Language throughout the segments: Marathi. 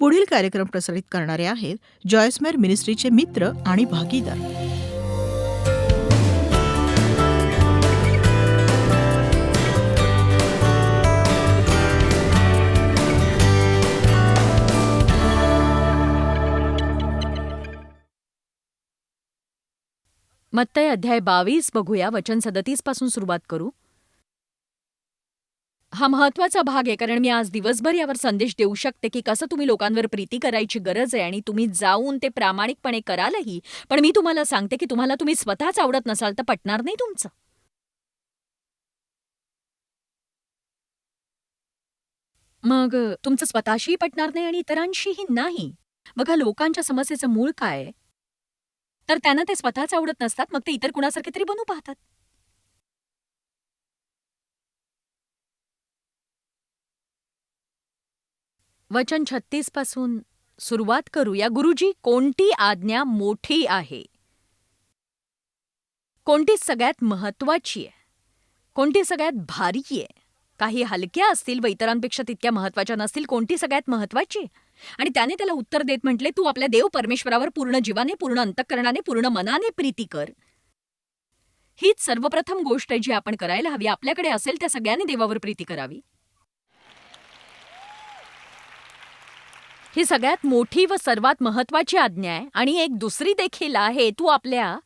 पुढील कार्यक्रम प्रसारित करणारे आहेत जॉयस्मेर मिनिस्ट्रीचे मित्र आणि भागीदार. मत्तई अध्याय 22 बघूया. वचन 37 पासून सुरुवात करू. हा महत्वाचा भाग आहे, कारण मी आज दिवसभर यावर संदेश देऊ शकते की कसं तुम्ही लोकांवर प्रीती करायची गरज आहे आणि तुम्ही जाऊन ते प्रामाणिकपणे करालही. पण मी तुम्हाला सांगते की तुम्ही स्वतःच आवडत नसाल तर पटणार नाही तुमचं. मग तुमचं स्वतःशीही पटणार नाही आणि इतरांशीही नाही. बघा, लोकांच्या समस्येचं मूळ काय आहे? तर त्यांना ते स्वतःच आवडत नसतात, मग ते इतर कुणासारखे तरी बनू पाहतात. वचन 36 पासून सुरुवात करूया. गुरुजी, कोणती आज्ञा मोठी आहे? कोणती सगळ्यात महत्वाची आहे? कोणती सगळ्यात भारी आहे? काही हलक्या असतील व इतरांपेक्षा तितक्या महत्वाच्या नसतील. कोणती सगळ्यात महत्वाची आहे? आणि त्याने त्याला उत्तर देत म्हटले, तू आपल्या देव परमेश्वरावर पूर्ण जीवाने, पूर्ण अंतःकरणाने, पूर्ण मनाने प्रीती कर. हीच सर्वप्रथम गोष्ट आहे जी आपण करायला हवी. आपल्याकडे असेल त्या सगळ्यांनी देवावर प्रीती करावी. ही सगळ्यात मोठी व सर्वात महत्वाची आज्ञा आहे. आणि एक दुसरी देखील आहे, तू आपल्या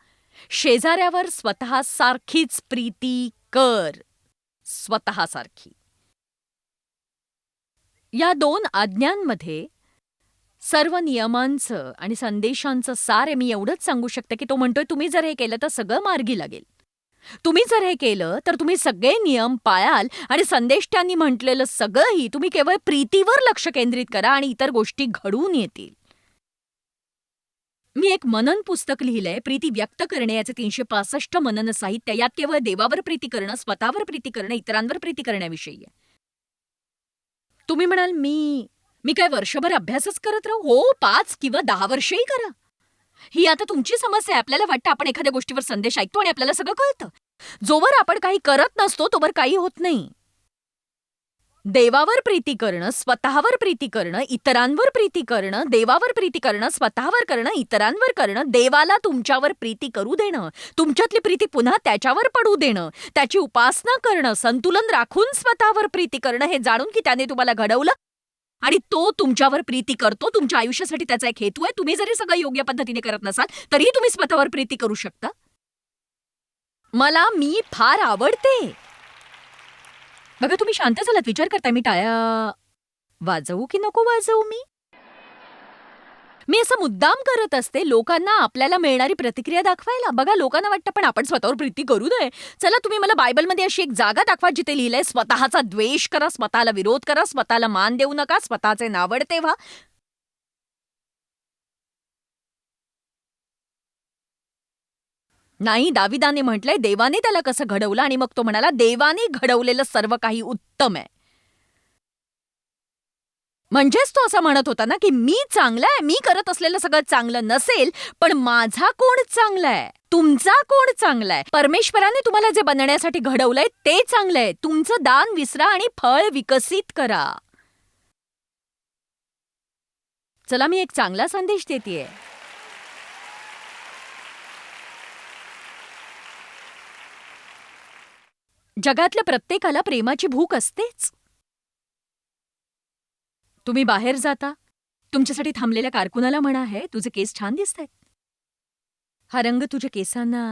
शेजाऱ्यावर स्वतःसारखीच प्रीती कर. स्वतःसारखी. या 2 आज्ञांमध्ये सर्व नियमांचं आणि संदेशांचं सार आहे. मी एवढंच सांगू शकते की तो म्हणतोय, तुम्ही जर हे केलं तर सगळं मार्गी लागेल. तुम्ही जर हे केलं तर तुम्ही सगळे नियम पाळाल आणि संदेश त्यांनी म्हटलेलं सगळंही. तुम्ही केवळ प्रीतीवर लक्ष केंद्रित करा आणि इतर गोष्टी घडून येतील. मी एक मनन पुस्तक लिहिलंय, प्रीती व्यक्त करणे. याचे 365 मनन साहित्य. यात केवळ देवावर प्रीती करणं, स्वतःवर प्रीती करणं, इतरांवर प्रीती करण्याविषयी आहे. तुम्ही म्हणाल, मी काय वर्षभर अभ्यासच करत राहू? हो, 5 किंवा 10 वर्षही करा. ही आता तुमची समस्या आहे. आपल्याला वाटतं आपण एखाद्या गोष्टीवर संदेश ऐकतो आणि आपल्याला सगळं कळतं. जोवर आपण काही करत नसतो तोवर काही होत नाही. देवावर प्रीती करणं, स्वतःवर प्रीती करणं, इतरांवर प्रीती करणं, देवावर प्रीती करणं, स्वतःवर करणं, इतरांवर करणं, देवाला तुमच्यावर प्रीती करू देणं, तुमच्यातली प्रीती पुन्हा त्याच्यावर पडू देणं, त्याची उपासना करणं, संतुलन राखून स्वतःवर प्रीती करणं, हे जाणून की त्याने तुम्हाला घडवलं आणि तो तुमच्यावर प्रीती करतो. तुमच्या आयुष्यासाठी त्याचा एक हेतू आहे. तुम्ही जरी सगळं योग्य पद्धतीने करत नसाल तरीही तुम्ही स्वतःवर प्रीती करू शकता. मी फार आवडते. बघा, तुम्ही शांत झालात, विचार करताय मी टाळ्या वाजवू की नको वाजवू? मी असं मुद्दाम करत असते लोकांना आपल्याला मिळणारी प्रतिक्रिया दाखवायला. बघा, लोकांना वाटतं पण आपण स्वतःवर प्रीती करू नये. चला, तुम्ही मला बायबलमध्ये अशी एक जागा दाखवा जिथे लिहिलंय, स्वतःचा द्वेष करा, स्वतःला विरोध करा, स्वतःला मान देऊ नका, स्वतःचे नावडते व्हा. नाही, दाविदाने म्हटलंय देवाने त्याला कसं घडवलं आणि मग तो म्हणाला, देवाने घडवलेलं सर्व काही उत्तम आहे. म्हणजेच तो असं म्हणत होता ना की मी चांगला आहे, मी करत असलेलं सगळं चांगलं नसेल, पण माझा कोण चांगला आहे, तुमचा कोण चांगला आहे. परमेश्वराने तुम्हाला जे बनण्यासाठी घडवलंय ते चांगलं आहे. तुमचं दान विसरा आणि फळ विकसित करा. चला, मी एक चांगला संदेश देतेय. जगातल्या प्रत्येकाला प्रेमाची भूक असतेच. तुम्ही बाहेर जाता, तुमच्यासाठी थांबलेल्या कारकुनाला म्हणा, आहे तुझे केस छान दिसतायत, हा रंग तुझ्या केसांना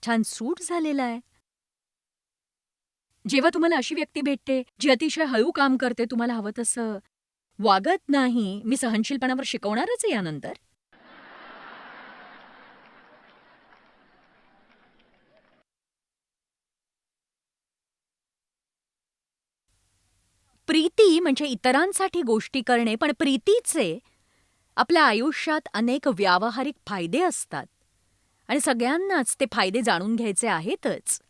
छान सूट झालेला आहे. जेव्हा तुम्हाला अशी व्यक्ती भेटते जी अतिशय हळू काम करते, तुम्हाला हवं तसं वागत नाही, मी सहनशीलपणावर शिकवणारच आहे यानंतर. प्रीती म्हणजे इतरांसाठी गोष्टी करणे, पण प्रीतीचे आपल्या आयुष्यात अनेक व्यावहारिक फायदे असतात आणि सगळ्यांनाच ते फायदे जाणून घ्यायचे आहेतच.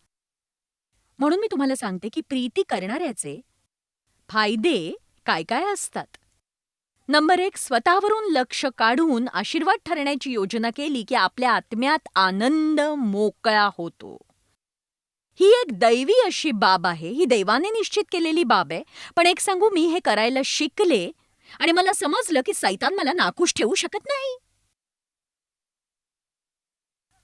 म्हणून मी तुम्हाला सांगते की प्रीती करणाऱ्याचे फायदे काय काय असतात. नंबर 1, स्वतःवरून लक्ष काढून आशीर्वाद ठरण्याची योजना केली की आपल्या आत्म्यात आनंद मोकळा होतो. ही एक दैवी अशी बाब आहे, ही देवाने निश्चित केलेली बाब आहे. पण एक सांगू, मी हे करायला शिकले आणि मला समजलं की सैतान मला नाखुश ठेवू शकत नाही.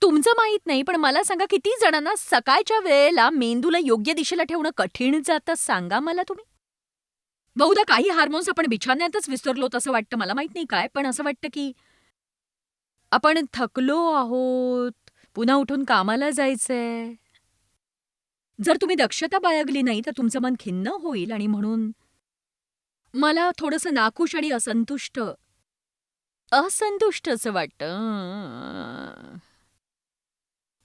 तुमचं माहित नाही, पण मला सांगा किती जणांना सकाळच्या वेळेला मेंदूला योग्य दिशेला ठेवणं कठीण जातं, सांगा मला तुम्ही? बहुधा काही हार्मोन्स आपण बिछान्यातच विसरलो तसं वाटतं, मला माहित नाही काय, पण असं वाटतं की आपण थकलो आहोत, पुन्हा उठून कामाला जायचंय. जर तुम्ही दक्षता बाळगली नाही तर तुमचं मन खिन्न होईल आणि म्हणून मला थोडंसं नाखुश आणि असंतुष्ट असं वाटतं.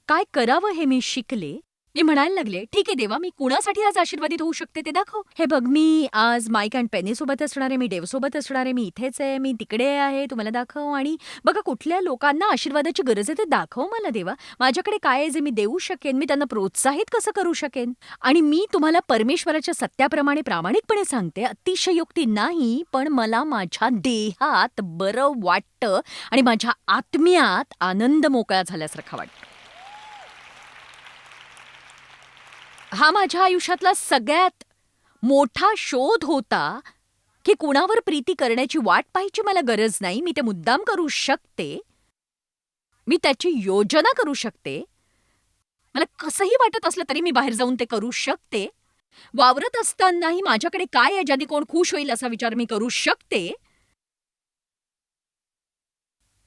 काय करावं हे मी शिकले. मी म्हणायला लागले, "ठीक आहे देवा, मी कुणासाठी आज आशीर्वादित होऊ शकते ते दाखव. हे बघ, मी आज माईक अँड पेनीसोबत असणार आहे, मी देवसोबत असणार आहे, मी इथेच आहे, मी तिकडे आहे, तू मला दाखव. आणि बघा कुठल्या लोकांना आशीर्वादाची गरज आहे ते दाखव मला देवा. माझ्याकडे काय आहे जे मी देऊ शकेन, मी त्यांना प्रोत्साहित कसं करू शकेन." आणि मी तुम्हाला परमेश्वराच्या सत्याप्रमाणे प्रामाणिकपणे सांगते, अतिशयोक्ती नाही, पण मला माझ्या देहात बरं वाटतं आणि माझ्या आत्म्यात आनंद मोकळा झाल्यासारखा वाटतं. हा माझ्या आयुष्यातला सगळ्यात मोठा शोध होता, की कुणावर प्रीती करण्याची वाट पाहायची मला गरज नाही. मी ते मुद्दाम करू शकते. मी त्याची योजना करू शकते. मला कसंही वाटत असलं तरी मी बाहेर जाऊन ते करू शकते. वावरत असतानाही माझ्याकडे काय आहे ज्याने कोण खुश होईल असा विचार मी करू शकते.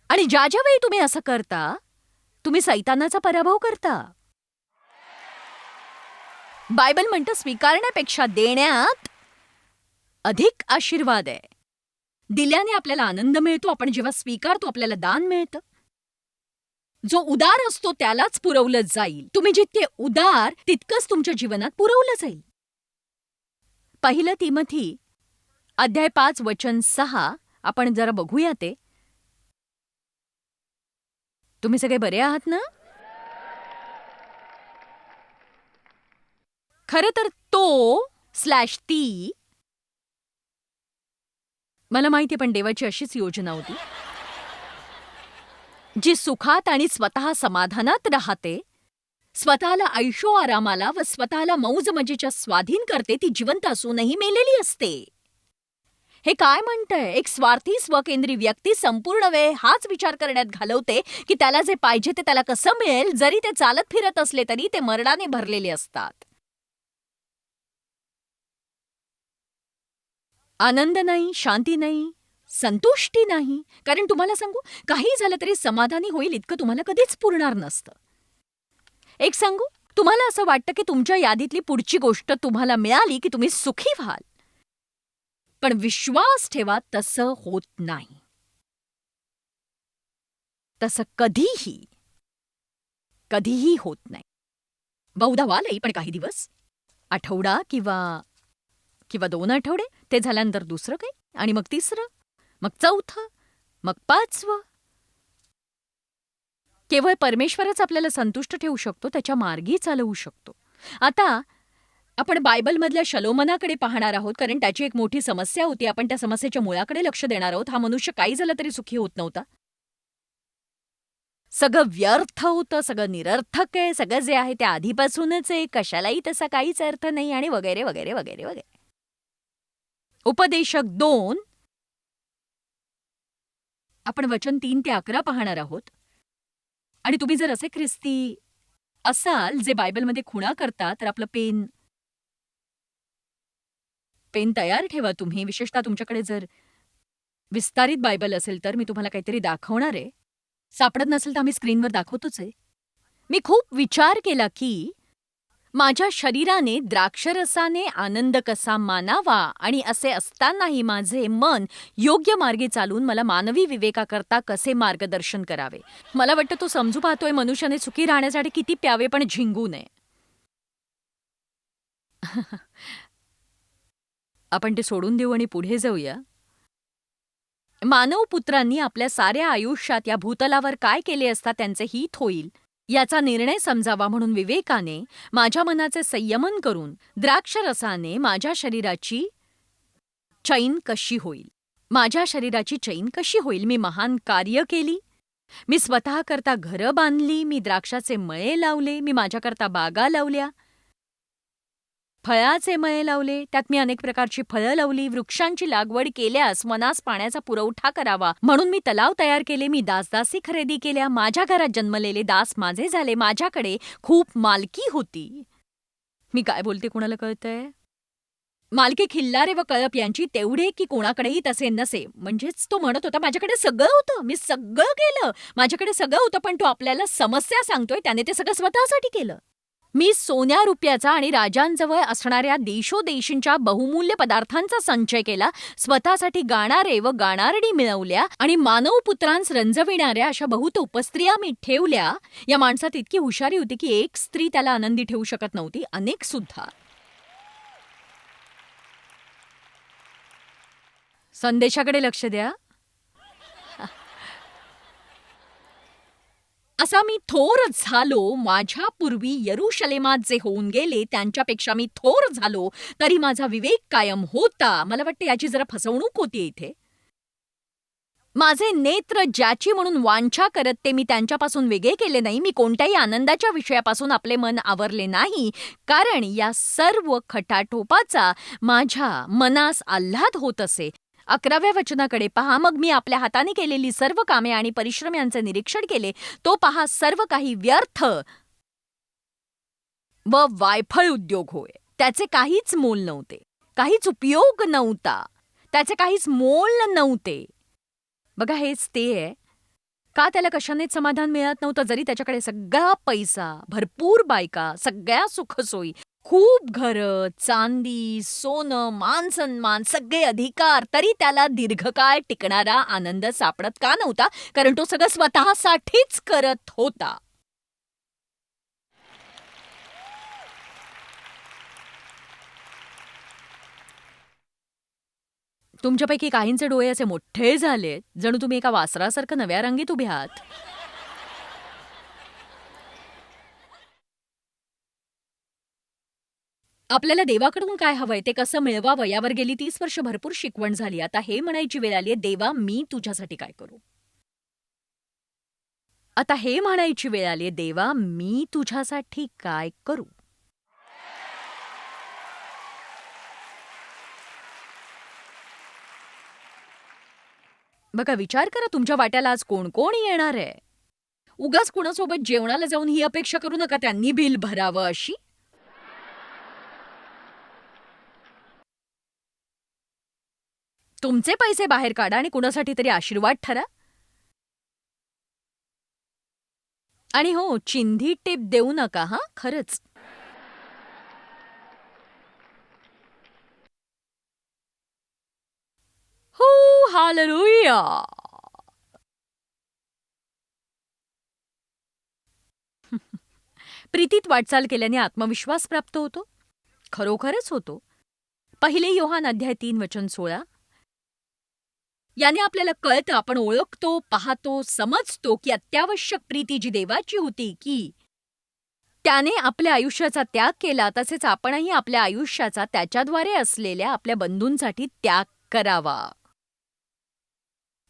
आणि ज्या ज्या वेळी तुम्ही असं करता, तुम्ही सैतानाचा पराभव करता. बायबल म्हणतं स्वीकारण्यापेक्षा देण्यात अधिक आशीर्वाद आहे. दिल्याने आपल्याला आनंद मिळतो. आपण जेव्हा स्वीकारतो आपल्याला दान मिळतं. जो उदार असतो त्यालाच पुरवलं जाईल. तुम्ही जितके उदार तितकंच तुमच्या जीवनात पुरवलं जाईल. 1 तिमोथी अध्याय 5 वचन 6 आपण जरा बघूया ते. तुम्ही सगळे बरे आहात ना? खरं तर ती मला माहिती आहे, पण देवाची अशीच योजना होती, जी सुखात आणि स्वतः समाधानात राहते, स्वतःला ऐशो आरामाला व स्वतःला मौज-मजेच्या स्वाधीन करते, ती जिवंत असूनही मेलेली असते. हे काय म्हणतंय? एक स्वार्थी स्वकेंद्री व्यक्ती संपूर्ण वेळ हाच विचार करण्यात घालवते की त्याला जे पाहिजे ते त्याला कसं मिळेल, जरी ते चालत फिरत असले तरी ते मरणाने भरलेले असतात. आनंद नाही, शांती नाही, संतुष्टी नाही. कारण तुम्हाला सांगू, काही झालं तरी समाधानी होईल इतकं तुम्हाला कधीच पुरणार नसतं. एक सांगू, तुम्हाला असं वाटतं की तुमच्या यादीतली पुढची गोष्ट तुम्हाला मिळाली की तुम्ही सुखी व्हाल. पण विश्वास ठेवा, तसं होत नाही. तसं कधीही होत नाही. बहुधा व्हालही, पण काही दिवस, आठवडा किंवा 2 आठवडे, ते झाल्यानंतर दुसरं काही, आणि मग तिसरं, मग चौथं, मग 5वं. केवळ परमेश्वरच आपल्याला संतुष्ट ठेवू शकतो, त्याच्या मार्गी चालवू शकतो. आता आपण बायबलमधल्या शलोमनाकडे पाहणार आहोत, कारण त्याची एक मोठी समस्या होती. आपण त्या समस्येच्या मुळाकडे लक्ष देणार आहोत. हा मनुष्य काही झालं तरी सुखी होत नव्हता. सगळं व्यर्थ होतं, सगळं निरर्थक आहे, सगळं जे आहे ते आधीपासूनच आहे, कशालाही तसा काहीच अर्थ नाही, आणि वगैरे वगैरे वगैरे वगैरे. उपदेशक 2 आपण वचन 3 ते 11 पाहणार आहोत. आणि तुम्ही जर असे ख्रिस्ती असाल जे बायबलमध्ये खुणा करता, तर आपलं पेन तयार ठेवा तुम्ही. विशेषतः तुमच्याकडे जर विस्तारित बायबल असेल तर मी तुम्हाला काहीतरी दाखवणार आहे. सापडत नसेल तर आम्ही स्क्रीनवर दाखवतोच आहे. मी खूप विचार केला की माझ्या शरीराने द्राक्षरसाने आनंद कसा मानावा, आणि असे असतानाही माझे मन योग्य मार्गे चालून मला मानवी विवेकाकरता कसे मार्गदर्शन करावे. मला वाटतं तो समजू पाहतोय मनुष्याने सुखी राहण्यासाठी किती प्यावे पण झिंगू नये. आपण ते सोडून देऊ आणि पुढे जाऊया. मानवपुत्रांनी आपल्या साऱ्या आयुष्यात या भूतलावर काय केले असता त्यांचे हित होईल याचा निर्णय समजावा म्हणून विवेकाने माझ्या मनाचे संयमन करून द्राक्षरसाने माझ्या शरीराची चैन कशी होईल. मी महान कार्य केली. मी स्वतःकरता घरं बांधली. मी द्राक्षाचे मळे लावले. मी माझ्याकरता बागा लावल्या. फळाचे मळे लावले, त्यात मी अनेक प्रकारची फळं लावली. वृक्षांची लागवड केल्यास मनास पाण्याचा पुरवठा करावा म्हणून मी तलाव तयार केले. मी दासदासी खरेदी केल्या. माझ्या घरात जन्मलेले दास माझे झाले. माझ्याकडे खूप मालकी होती. मी काय बोलते कुणाला कळतंय? मालकी खिल्लारे व कळप यांची तेवढे की कोणाकडेही तसे नसे. म्हणजेच तो म्हणत होता माझ्याकडे सगळं होतं, मी सगळं केलं, माझ्याकडे सगळं होतं, पण तो आपल्याला समस्या सांगतोय त्याने ते सगळं स्वतःसाठी केलं. मी सोन्या रुपयाचा आणि राजांजवळ असणाऱ्या देशोदेशींच्या बहुमूल्य पदार्थांचा संचय केला, स्वतःसाठी गाणारे व गाणारडी मिळवल्या आणि मानवपुत्रांस रंजविणाऱ्या अशा बहुत उपस्त्रिया मी ठेवल्या. या माणसात इतकी हुशारी होती की एक स्त्री त्याला आनंदी ठेवू शकत नव्हती, अनेक सुद्धा. संदेशाकडे लक्ष द्या. असा मी थोर झालो, माझ्या पूर्वी यरुशलेमात जे होऊन गेले त्यांच्यापेक्षा मी थोर झालो, तरी माझा विवेक कायम होता. मला वाटते याची जरा फसवणूक होती इथे. माझे नेत्र ज्याची म्हणून वांछा करत ते मी त्यांच्यापासून वेगळे केले नाही. मी कोणत्याही आनंदाच्या विषयापासून आपले मन आवरले नाही, कारण या सर्व खटाटोपाचा माझ्या मनास आल्हाद होत असे. 11व्या वचनाकडे पहा. मग मी आपल्या हाताने केलेली सर्व कामे आणि परिश्रम यांचे निरीक्षण केले. तो पहा सर्व काही व्यर्थ व वायफळ उद्योग होय. त्याचे काहीच मोल नव्हते, काहीच उपयोग नव्हता, त्याचे काहीच मोल नव्हते. बघा हेच ते आहे का त्याला कशानेच समाधान मिळत नव्हतं. जरी त्याच्याकडे सगळा पैसा, भरपूर बायका, सगळ्या सुखसोयी, खूप घरं, चांदी, सोनं, मान सन्मान, सगळे अधिकार, तरी त्याला दीर्घकाळ टिकणारा आनंद सापडत का नव्हता? कारण तो सगळं स्वतःसाठीच करत होता. तुमच्यापैकी काहींचे डोळे असे मोठे झालेत, जणू तुम्ही एका वासरासारखं नव्या रंगीत उभे आहात. आपल्याला देवाकडून काय हवंय, ते कसं मिळवावं यावर गेली 30 वर्ष भरपूर शिकवण झाली. आता हे म्हणायची वेळ आलीये, देवा मी तुझ्यासाठी काय करू? आता हे म्हणायची वेळ आलीये, देवा मी तुझ्यासाठी काय करू? बघा विचार करा तुमच्या वाट्याला आज कोण कोण येणार आहे. उगाच कुणासोबत जेवणाला जाऊन ही अपेक्षा करू नका त्यांनी बिल भरावं अशी. तुमचे पैसे बाहेर काढा आणि कुणासाठी तरी आशीर्वाद ठरा. आणि हो, चिंधी टिप देऊ नका हा, खरंच. हो, हालेलुया. प्रीतीत वाटचाल केल्याने आत्मविश्वास प्राप्त होतो, खरोखरच होतो. पहिले योहान अध्याय 3 वचन 16. याने आपल्याला कळतं, आपण ओळखतो, पाहतो, समजतो की अत्यावश्यक प्रीती जी देवाची होती की त्याने आपल्या आयुष्याचा त्याग केला, तसेच आपणही आपल्या आयुष्याचा त्याच्याद्वारे असलेल्या आपल्या बंधूंसाठी त्याग करावा.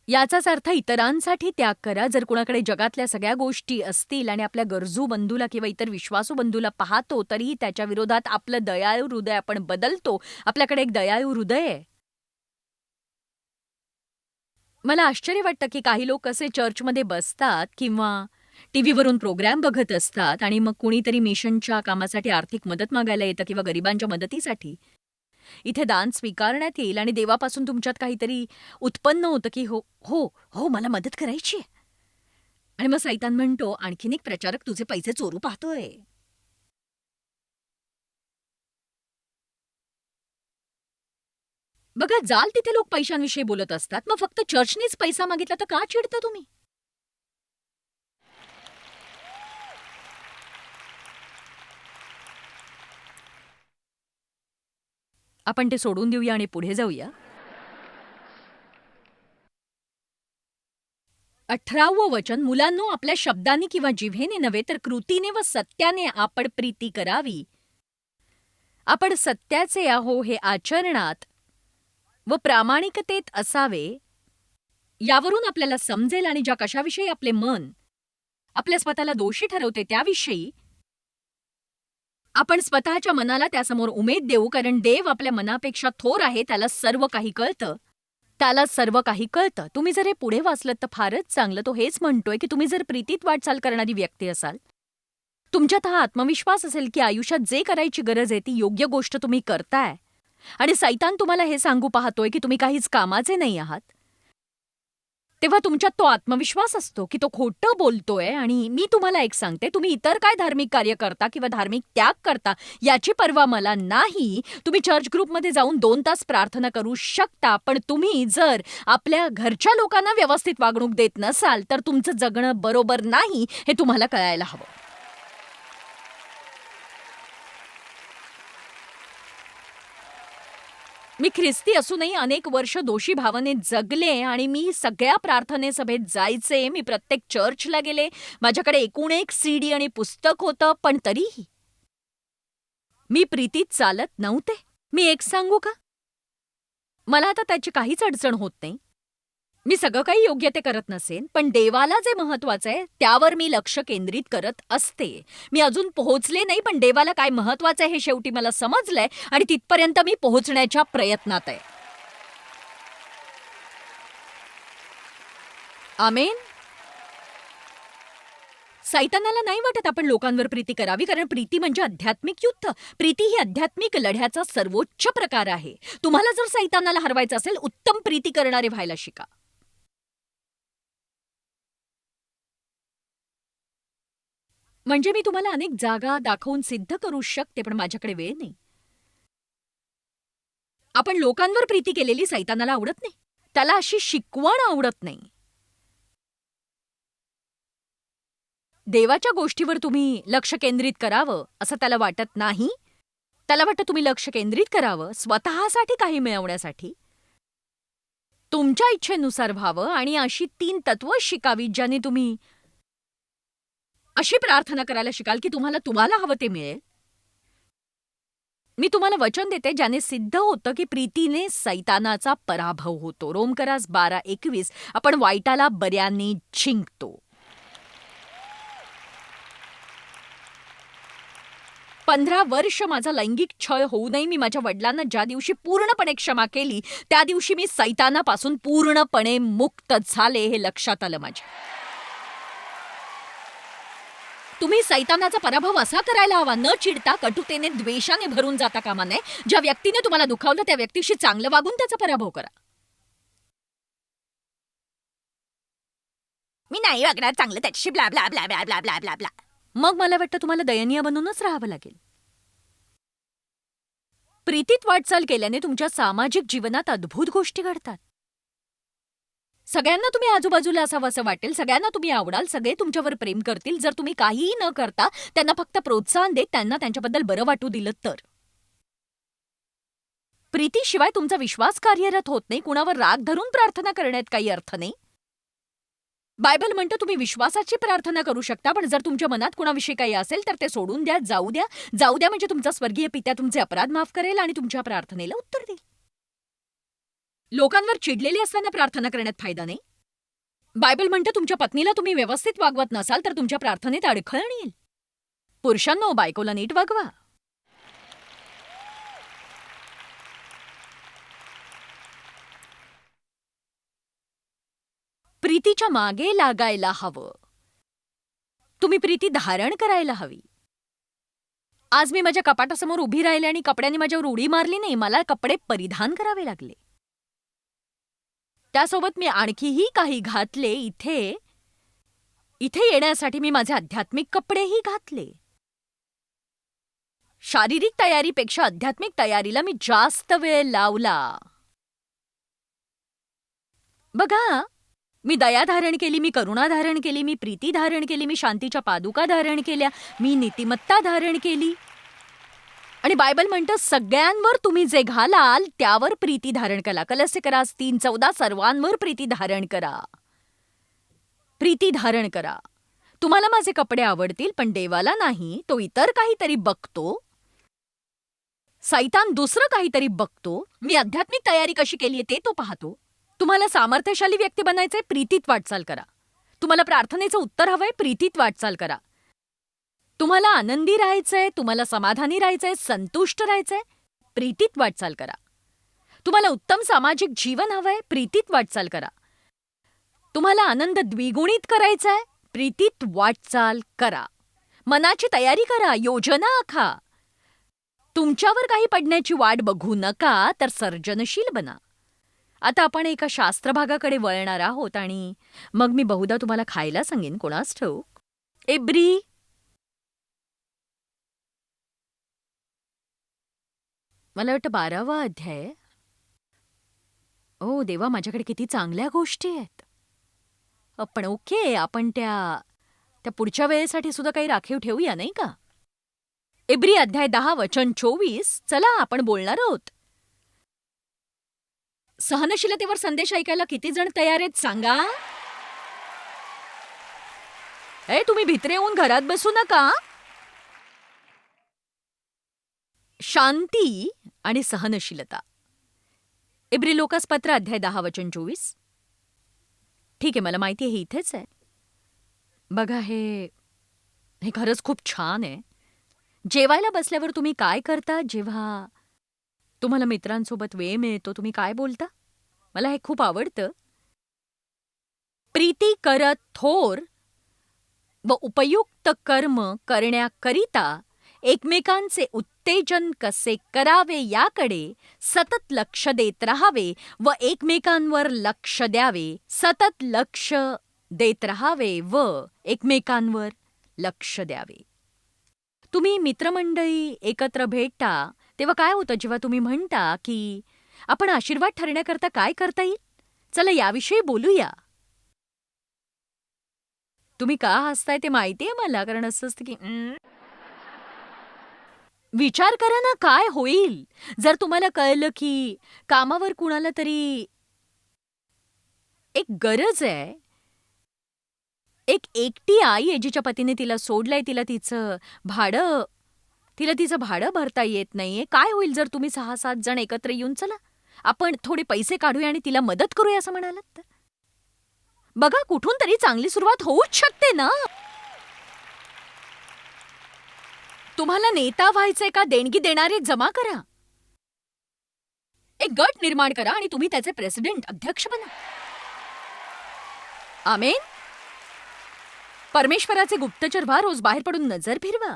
याचाच अर्थ इतरांसाठी त्याग करा. जर कुणाकडे जगातल्या सगळ्या गोष्टी असतील आणि आपल्या गरजू बंधूला किंवा इतर विश्वासू बंधूला पाहतो, तरीही त्याच्या विरोधात आपलं दयाळू हृदय आपण बदलतो. आपल्याकडे एक दयाळू हृदय आहे. मला आश्चर्य वाटतं की काही लोक कसे चर्चमध्ये बसतात किंवा टीव्हीवरून प्रोग्राम बघत असतात आणि मग कुणीतरी मिशनच्या कामासाठी आर्थिक मदत मागायला येतं किंवा गरिबांच्या मदतीसाठी. इथे दान स्वीकारण्यात येईल आणि देवापासून तुमच्यात काहीतरी उत्पन्न होतं की हो हो हो मला मदत करायची आहे. आणि मग सैतान म्हणतो आणखीन एक प्रचारक तुझे पैसे चोरू पाहतोय. बघा जाल तिथे लोक पैशांविषयी बोलत असतात, मग फक्त चर्चनेच पैसा मागितला तर का चिडता तुम्ही? आपण ते सोडून देऊया आणि पुढे जाऊया. 18वं वचन. मुलांनो, आपल्या शब्दांनी किंवा जिव्हेने नव्हे तर कृतीने व सत्याने आपण प्रीती करावी. आपण सत्याचे आहो हे आचरणात व प्रामाणिकतेत असावे. यावरून आपल्याला समजेल आणि ज्या कशाविषयी आपले मन आपल्या स्वतःला दोषी ठरवते त्याविषयी आपण स्वतःच्या मनाला त्यासमोर उमेद देऊ, कारण देव आपल्या मनापेक्षा थोर आहे. त्याला सर्व काही कळतं. त्याला सर्व काही कळतं. तुम्ही जर हे पुढे वाचलत तर फारच चांगलं. तो हेच म्हणतोय, की तुम्ही जर प्रीतीत वाटचाल करणारी व्यक्ती असाल, तुमच्यात हा आत्मविश्वास असेल, की आयुष्यात जे करायची गरज आहे ती योग्य गोष्ट तुम्ही करताय आणि सैतान तुम्हाला हे सांगू पाहतोय, की तुम्ही काहीच कामाचे नाही आहात, तेव्हा तुमच्यात तो आत्मविश्वास असतो, की तो खोटं बोलतोय. आणि मी तुम्हाला एक सांगते, तुम्ही इतर काय धार्मिक कार्य करता किंवा धार्मिक त्याग करता याची पर्वा मला नाही. तुम्ही चर्च ग्रुपमध्ये जाऊन 2 तास प्रार्थना करू शकता, पण तुम्ही जर आपल्या घरच्या लोकांना व्यवस्थित वागणूक देत नसाल, तर तुमचं जगणं बरोबर नाही हे तुम्हाला कळायला हवं. मी ख्रिस्ती असूनही अनेक वर्ष दोषी भावनेत जगले आणि मी सगळ्या प्रार्थने सभेत जायचे. मी प्रत्येक चर्चला गेले. माझ्याकडे एकूण एक सीडी आणि पुस्तक होतं, पण तरीही मी प्रीतीत चालत नव्हते. मी एक सांगू का? मला आता त्याची काहीच अडचण होत नाही. मी सगळं काही योग्य ते करत नसेन, पण देवाला जे महत्वाचं आहे त्यावर मी लक्ष केंद्रित करत असते. मी अजून पोहोचले नाही, पण देवाला काय महत्वाचं आहे हे शेवटी मला समजलंय आणि तिथपर्यंत मी पोहोचण्याच्या प्रयत्नात आहे. आमेन. सैतानाला नाही वाटत आपण लोकांवर प्रीती करावी, कारण प्रीती म्हणजे आध्यात्मिक युद्ध. प्रीती ही आध्यात्मिक लढ्याचा सर्वोच्च प्रकार आहे. तुम्हाला जर सैतानाला हरवायचं असेल, उत्तम प्रीती करणारे व्हायला शिका. म्हणजे मी तुम्हाला अनेक जागा दाखवून सिद्ध करू शकते, पण माझ्याकडे वेळ नाही. आपण लोकांवर प्रीती केलेली सैतानाला आवडत नाही. त्याला अशी शिकवण आवडत नाही. देवाच्या गोष्टीवर तुम्ही लक्ष केंद्रित करावं असं त्याला वाटत नाही. त्याला वाटतं तुम्ही लक्ष केंद्रित करावं स्वतःसाठी काही मिळवण्यासाठी. तुमच्या इच्छेनुसार व्हावं आणि अशी 3 तत्व शिकावीत ज्याने तुम्ही अशी प्रार्थना करायला शिकाल, की तुम्हाला तुम्हाला हवं ते मिळेल. मी तुम्हाला वचन देते ज्याने सिद्ध होतं, की प्रीतीने सैतानाचा पराभव होतो. रोमकरास 12:21 आपण वाईटाला बऱ्याने जिंकतो. 15 वर्ष माझा लैंगिक छळ होऊ नये. मी माझ्या वडिलांना ज्या दिवशी पूर्णपणे क्षमा केली, त्या दिवशी मी सैतानापासून पूर्णपणे मुक्त झाले हे लक्षात आलं माझ्या. तुम्ही सैतानाचा पराभव असा करायला हवा, न चिडता, कटुतेने, द्वेषाने भरून जाता कामा नये. ज्या व्यक्तीने तुम्हाला दुखावलं त्या व्यक्तीशी चांगलं वागून त्याचा पराभव करा. मी नाही वागणार चांगलं त्याच्याशी blah blah blah blah blah blah blah blah. मग मला वाटतं तुम्हाला दयनीय बनूनच राहावं लागेल. प्रीतीत वाटचाल केल्याने तुमच्या सामाजिक जीवनात अद्भुत गोष्टी घडतात. सगळ्यांना तुम्ही आजूबाजूला असावं असं वाटेल, सगळ्यांना तुम्ही आवडाल, सगळे तुमच्यावर प्रेम करतील जर तुम्ही काहीही न करता त्यांना फक्त प्रोत्साहन देत त्यांना त्यांच्याबद्दल बरं वाटू दिलं तर. प्रीतीशिवाय तुमचा विश्वास कार्यरत होत नाही. कुणावर राग धरून प्रार्थना करण्यात काही अर्थ नाही. बायबल म्हणतं तुम्ही विश्वासाची प्रार्थना करू शकता, पण जर तुमच्या मनात कुणाविषयी काही असेल तर ते सोडून द्या, जाऊ द्या. जाऊ द्या म्हणजे तुमचा स्वर्गीय पिता तुमचे अपराध माफ करेल आणि तुमच्या प्रार्थनेला उत्तर देईल. लोकांवर चिडलेले असताना प्रार्थना करण्यात फायदा नाही. बायबल म्हणतं तुमच्या पत्नीला तुम्ही व्यवस्थित वागवत नसाल तर तुमच्या प्रार्थनेत अडखळण येईल. पुरुषांनो, बायकोला नीट वागवा. प्रीतीच्या मागे लागायला हवं. तुम्ही प्रीती धारण करायला हवी. आज मी माझ्या कपाटासमोर उभी राहिले आणि कपड्यांनी माझ्यावर उडी मारली नाही. मला कपडे परिधान करावे लागले. त्यासोबत मी आणखीही काही घातले. इथे येण्यासाठी मी माझे आध्यात्मिक कपडेही घातले. शारीरिक तयारीपेक्षा आध्यात्मिक तयारीला मी जास्त वेळ लावला. बघा, मी दया धारण केली, मी करुणा धारण केली, मी प्रीती धारण केली, मी शांतीच्या पादुका धारण केल्या, मी नीतिमत्ता धारण केली. आणि बायबल म्हणतं सगळ्यांवर तुम्ही जे घालाल त्यावर प्रीती धारण करा. कलस्सेकरास 3:14 सर्वांवर प्रीती धारण करा. प्रीती धारण करा. तुम्हाला माझे कपडे आवडतील, पण देवाला नाही. तो इतर काहीतरी बघतो. सैतान दुसरं काहीतरी बघतो. मी आध्यात्मिक तयारी कशी केलीये ते तो पाहतो. तुम्हाला सामर्थ्यशाली व्यक्ती बनायचंय, प्रीतीत वाटचाल करा. तुम्हाला प्रार्थनेचं उत्तर हवंय, प्रीतीत वाटचाल करा. तुम्हाला आनंदी राहायचंय, तुम्हाला समाधानी राहायचंय, संतुष्ट राहायचंय, प्रीतीत वाटचाल करा. तुम्हाला उत्तम सामाजिक जीवन हवंय, प्रीतीत वाटचाल करा. तुम्हाला आनंद द्विगुणित करायचा आहे, प्रीतीत वाटचाल करा. मनाची तयारी करा, योजना आखा. तुमच्यावर काही पडण्याची वाट बघू नका, तर सर्जनशील बना. आता आपण एका शास्त्रभागाकडे वळणार आहोत आणि मग मी बहुधा तुम्हाला खायला सांगेन, कोणास ठाऊक. एब्री मला वाटतं 12वा अध्याय. ओ देवा, माझ्याकडे किती चांगल्या गोष्टी आहेत. पण ओके, आपण त्या पुढच्या वेळेसाठी सुद्धा काही राखीव ठेवूया, नाही का? एब्री अध्याय 10 वचन 24. चला, आपण बोलणार आहोत. सहनशीलतेवर संदेश ऐकायला किती जण तयार आहेत सांगा. तुम्ही भित्रे येऊन घरात बसू नका. शांती आणि सहनशीलता. इब्री लोकासपत्र अध्याय 10 वचन 24. ठीक आहे, मला माहिती आहे हे इथेच आहे. बघा, हे खरंच खूप छान आहे. जेवायला बसल्यावर तुम्ही काय करता? जेव्हा तुम्हाला मित्रांसोबत वेळ मिळतो, तुम्ही काय बोलता? मला हे खूप आवडतं. प्रीती करत थोर व उपयुक्त कर्म करण्याकरिता एकमेकांचे उत्तेजन कसे करावे याकडे सतत लक्ष देत राहावे व एकमेकांवर लक्ष द्यावे. सतत लक्ष देत राहावे व एकमेकांवर लक्ष द्यावे. तुम्ही मित्रमंडळी एकत्र भेटता तेव्हा काय होतं, जेव्हा तुम्ही म्हणता की आपण आशीर्वाद ठरण्याकरता काय करता येईल? चला याविषयी बोलूया. तुम्ही का हसताय ते माहितीये मला, कारण असं असतं की विचार करा ना, काय होईल जर तुम्हाला कळलं की कामावर कुणाला तरी एक गरज आहे. एक एकटी आई आहे जिच्या पतीने तिला सोडलंय, तिला तिचं भाडं भरता येत नाहीये. काय होईल जर तुम्ही 6-7 जण एकत्र येऊन चला आपण थोडे पैसे काढूया आणि तिला मदत करूया असं म्हणालात तर? बघा, कुठून तरी चांगली सुरुवात होऊच शकते ना. तुम्हाला नेता व्हायचंय का? देणगी देणारे जमा करा. एक गट निर्माण करा आणि तुम्ही त्याचे प्रेसिडेंट, अध्यक्ष बना. आमेन. परमेश्वराचे गुप्तचर व्हा, रोज बाहेर पडून नजर फिरवा.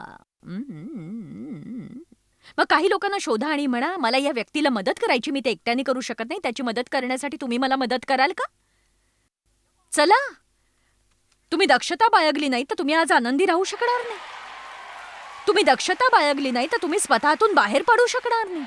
मग काही लोकांना शोधा आणि म्हणा, मला या व्यक्तीला मदत करायची, मी ते एकट्याने करू शकत नाही, त्याची मदत करण्यासाठी तुम्ही मला मदत कराल का? चला. तुम्ही दक्षता बाळगली नाही तर तुम्ही आज आनंदी राहू शकणार नाही. तुम्ही दक्षता बाळगली नाही तर तुम्ही स्वतःतून बाहेर पडू शकणार नाही.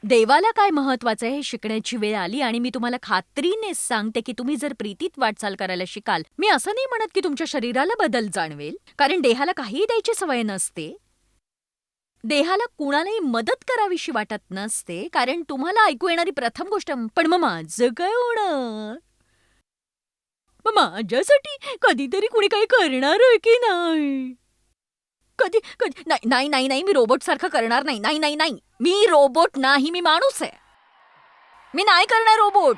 देवाला काय महत्वाचं आहे हे शिकण्याची वेळ आली आणि मी तुम्हाला खात्रीने सांगते की तुम्ही जर प्रीतीत वाटचाल करायला शिकाल. मी असं नाही म्हणत की तुमच्या शरीराला बदल जाणवेल, कारण देहाला काहीही द्यायची सवय नसते. देहाला कुणालाही मदत करावीशी वाटत नसते, कारण तुम्हाला ऐकू येणारी प्रथम गोष्ट, पण मग माझं काय होणार? मग माझ्यासाठी कधीतरी कुणी काही करणार आहे की नाही? कधी कधी नाही नाही नाही नाही, मी रोबोट सारखं करणार नाही. नाही नाही नाही, मी रोबोट नाही, मी माणूस आहे. मी नाही करणार रोबोट.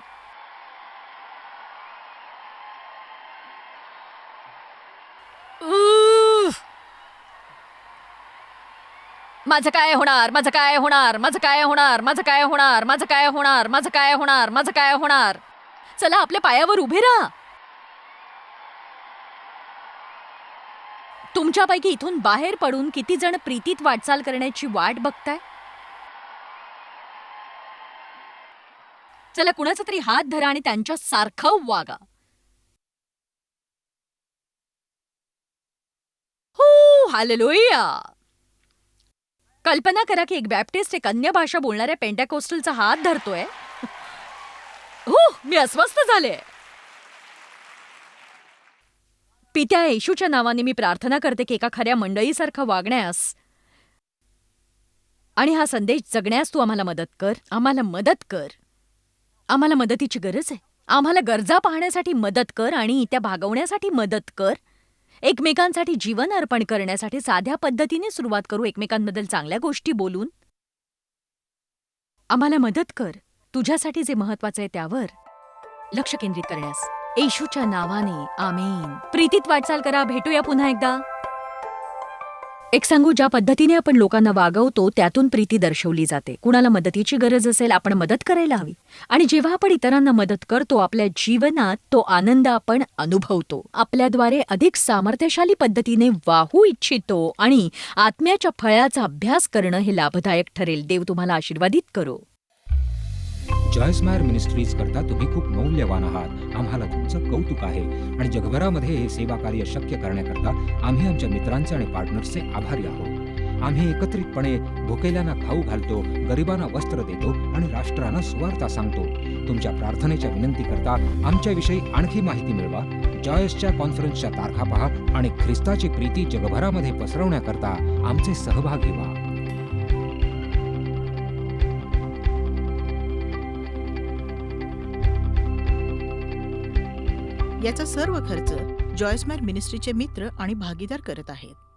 माझं काय होणार? माझं काय होणार? माझं काय होणार? माझं काय होणार? माझं काय होणार? माझं काय होणार? माझं काय होणार? चला, आपल्या पायावर उभे राहा. तुमच्यापैकी इथून बाहेर पडून किती जण प्रीतीत वाटचाल करण्याची वाट बघताय? चला, कुणाचा तरी हात धरा आणि त्यांच्या सारखं वागा. हो, हालेलुया. कल्पना करा की एक बॅप्टिस्ट एक अन्य भाषा बोलणाऱ्या पेंटॅकोस्टलचा हात धरतोय. हो, मी अस्वस्थ झाले. पित्या येशूच्या नावाने मी प्रार्थना करते की एका खऱ्या मंडळीसारखं वागण्यास आणि हा संदेश जगण्यास तू आम्हाला मदत कर. आम्हाला मदत कर. आम्हाला मदतीची गरज आहे. आम्हाला गरजा पाहण्यासाठी मदत कर आणि त्या भागवण्यासाठी मदत कर. एकमेकांसाठी जीवन अर्पण करण्यासाठी साध्या पद्धतीने सुरुवात करू, एकमेकांबद्दल चांगल्या गोष्टी बोलून. आम्हाला मदत कर तुझ्यासाठी जे महत्वाचं आहे त्यावर लक्ष केंद्रित करण्यास. येशूच्या नावाने आमेन. प्रीतीत वाटचाल करा. भेटूया पुन्हा एकदा. एक सांगू, ज्या पद्धतीने आपण लोकांना वागवतो त्यातून प्रीती दर्शवली जाते. कुणाला मदतीची गरज असेल आपण मदत करायला हवी. आणि जेव्हा आपण इतरांना मदत करतो आपल्या जीवनात तो आनंद आपण अनुभवतो. आपल्याद्वारे अधिक सामर्थ्यशाली पद्धतीने वाहू इच्छितो आणि आत्म्याच्या फळाचा अभ्यास करणं हे लाभदायक ठरेल. देव तुम्हाला आशीर्वादित करो. जॉयस्मायर मिनिस्ट्रीज करता तुम्ही खूप मौल्यवान आहात. आम्हाला तुमचं कौतुक आहे आणि जगभरामध्ये हे सेवा कार्य शक्य करण्याकरता आम्ही आमच्या मित्रांचे आणि पार्टनर्सचे आभारी आहोत. आम्ही एकत्रितपणे भुकेल्यांना खाऊ घालतो, गरिबांना वस्त्र देतो आणि राष्ट्रांना सुवार्ता सांगतो. तुमच्या प्रार्थनेच्या विनंती करता आमच्याविषयी आणखी माहिती मिळवा. जॉयसच्या कॉन्फरन्सच्या तारखा पहा आणि ख्रिस्ताची प्रीती जगभरामध्ये पसरवण्याकरता आमचे सहभागी व्हा. याचा सर्व खर्च जॉयस्मायर मिनिस्ट्रीचे मित्र आणि भागीदार करत आहेत.